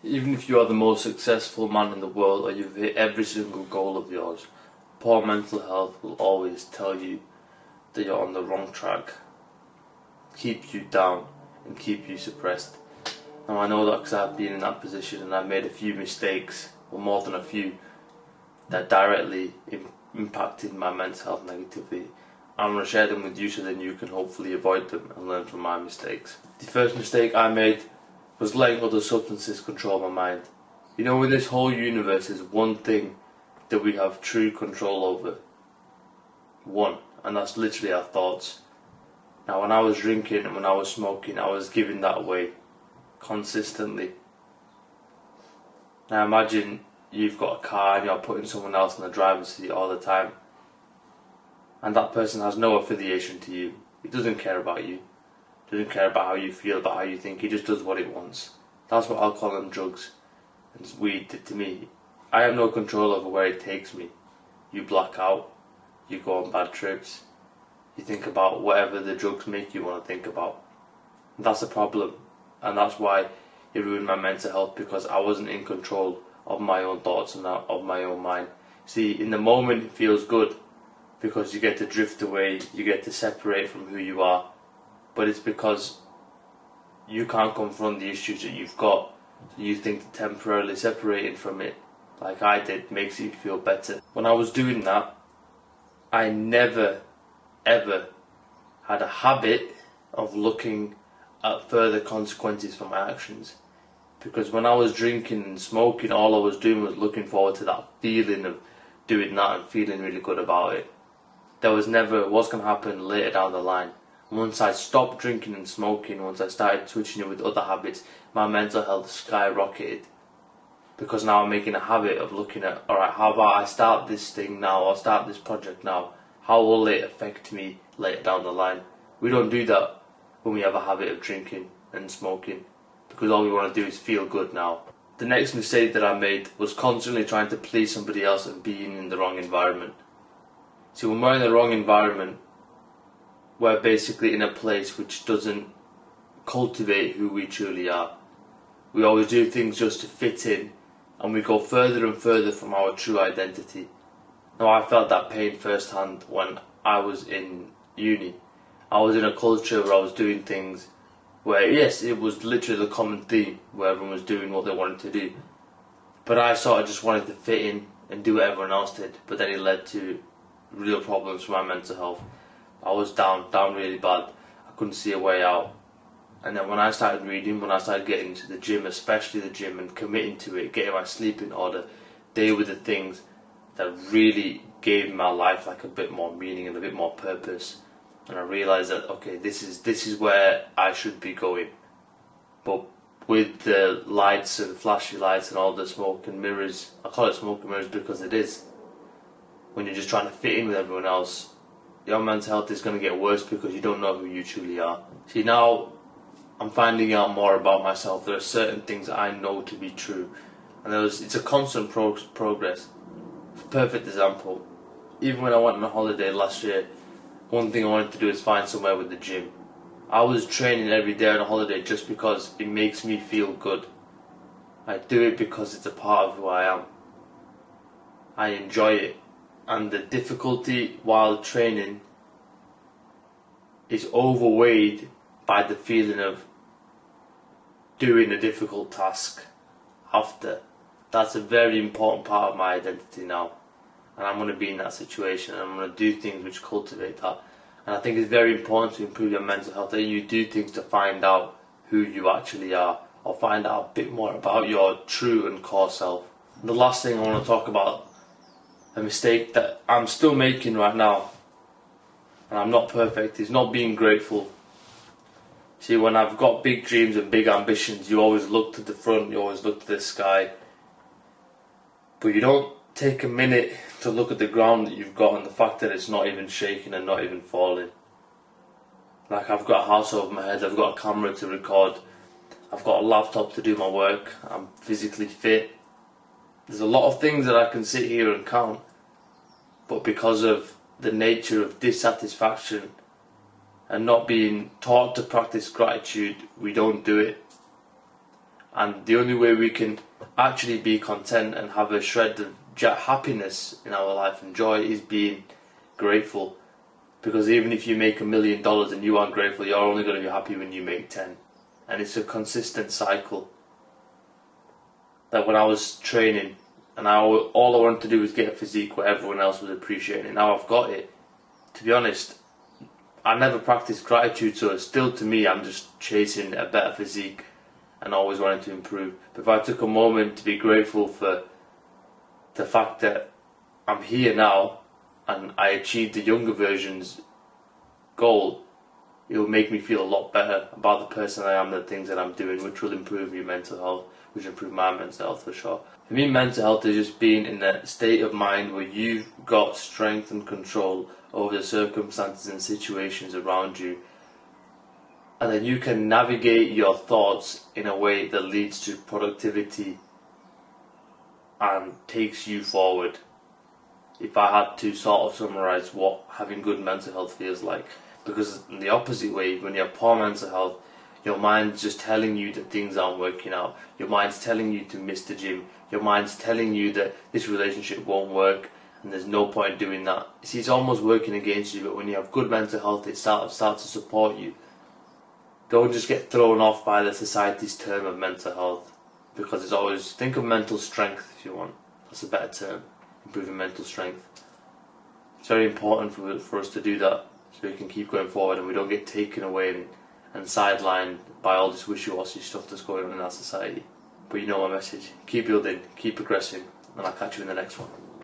Even if you are the most successful man in the world or you've hit every single goal of yours, poor mental health will always tell you that you're on the wrong track, keep you down and keep you suppressed. Now I know that because I've been in that position and I've made a few mistakes, or more than a few, that directly impacted my mental health negatively. I'm going to share them with you so then you can hopefully avoid them and learn from my mistakes. The first mistake I made was letting other substances control my mind. You know, in this whole universe there's one thing that we have true control over. One, and that's literally our thoughts. Now when I was drinking and when I was smoking, I was giving that away consistently. Now imagine you've got a car and you're putting someone else in the driver's seat all the time, and that person has no affiliation to you. He doesn't care about you, doesn't care about how you feel, about how you think. He just does what he wants. That's what alcohol and drugs and weed did to me. I have no control over where it takes me. You black out, you go on bad trips, you think about whatever the drugs make you want to think about. And that's a problem, and that's why it ruined my mental health, because I wasn't in control of my own thoughts and of my own mind. See, in the moment it feels good because you get to drift away, you get to separate from who you are, but it's because you can't confront the issues that you've got, so you think that temporarily separating from it, like I did, makes you feel better. When I was doing that, I never ever had a habit of looking at further consequences for my actions, because when I was drinking and smoking, all I was doing was looking forward to that feeling of doing that and feeling really good about it. There was never what's going to happen later down the line. Once I stopped drinking and smoking, once I started switching it with other habits, my mental health skyrocketed, because now I'm making a habit of looking at, alright, how about I start this thing now, or start this project now, how will it affect me later down the line? We don't do that when we have a habit of drinking and smoking, because all we want to do is feel good now. The next mistake that I made was constantly trying to please somebody else and being in the wrong environment. See, when we're in the wrong environment, we're basically in a place which doesn't cultivate who we truly are. We always do things just to fit in, and we go further and further from our true identity. Now, I felt that pain firsthand when I was in uni. I was in a culture where I was doing things where, yes, it was literally the common theme, where everyone was doing what they wanted to do. But I sort of just wanted to fit in and do what everyone else did, but then it led to real problems for my mental health. I was down really bad. I couldn't see a way out. And then when I started reading, when I started getting into the gym, especially the gym, and committing to it, getting my sleep in order, they were the things that really gave my life like a bit more meaning and a bit more purpose. And I realised that, okay, this is where I should be going. But with the lights and flashy lights and all the smoke and mirrors, I call it smoke and mirrors because it is. When you're just trying to fit in with everyone else, your mental health is going to get worse because you don't know who you truly are. See, now I'm finding out more about myself. There are certain things that I know to be true, and it's a constant progress. Perfect example. Even when I went on a holiday last year, one thing I wanted to do is find somewhere with the gym. I was training every day on a holiday just because it makes me feel good. I do it because it's a part of who I am. I enjoy it. And the difficulty while training is overweighed by the feeling of doing a difficult task after. That's a very important part of my identity now, and I'm going to be in that situation, and I'm going to do things which cultivate that. And I think it's very important to improve your mental health, that you do things to find out who you actually are, or find out a bit more about your true and core self. And the last thing I want to talk about, a mistake that I'm still making right now, and I'm not perfect, is not being grateful. See, when I've got big dreams and big ambitions, you always look to the front, you always look to the sky, but you don't take a minute to look at the ground that you've got and the fact that it's not even shaking and not even falling. Like, I've got a house over my head, I've got a camera to record, I've got a laptop to do my work, I'm physically fit. There's a lot of things that I can sit here and count, but because of the nature of dissatisfaction and not being taught to practice gratitude, we don't do it. And the only way we can actually be content and have a shred of happiness in our life and joy is being grateful. Because even if you make $1 million and you aren't grateful, you're only going to be happy when you make 10. And it's a consistent cycle. That when I was training, and all I wanted to do was get a physique where everyone else was appreciating it. Now I've got it. To be honest, I never practiced gratitude, so still to me I'm just chasing a better physique and always wanting to improve. But if I took a moment to be grateful for the fact that I'm here now and I achieved the younger version's goal, it will make me feel a lot better about the person I am, the things that I'm doing, which will improve your mental health, which will improve my mental health for sure. For me, mental health is just being in a state of mind where you've got strength and control over the circumstances and situations around you, and then you can navigate your thoughts in a way that leads to productivity and takes you forward. If I had to sort of summarise what having good mental health feels like, because in the opposite way, when you have poor mental health, your mind's just telling you that things aren't working out. Your mind's telling you to miss the gym. Your mind's telling you that this relationship won't work and there's no point doing that. See, it's almost working against you, but when you have good mental health, it starts to support you. Don't just get thrown off by the society's term of mental health, because it's always, think of mental strength if you want. That's a better term, improving mental strength. It's very important for us to do that so we can keep going forward and we don't get taken away and sidelined by all this wishy-washy stuff that's going on in our society. But you know my message, keep building, keep progressing, and I'll catch you in the next one.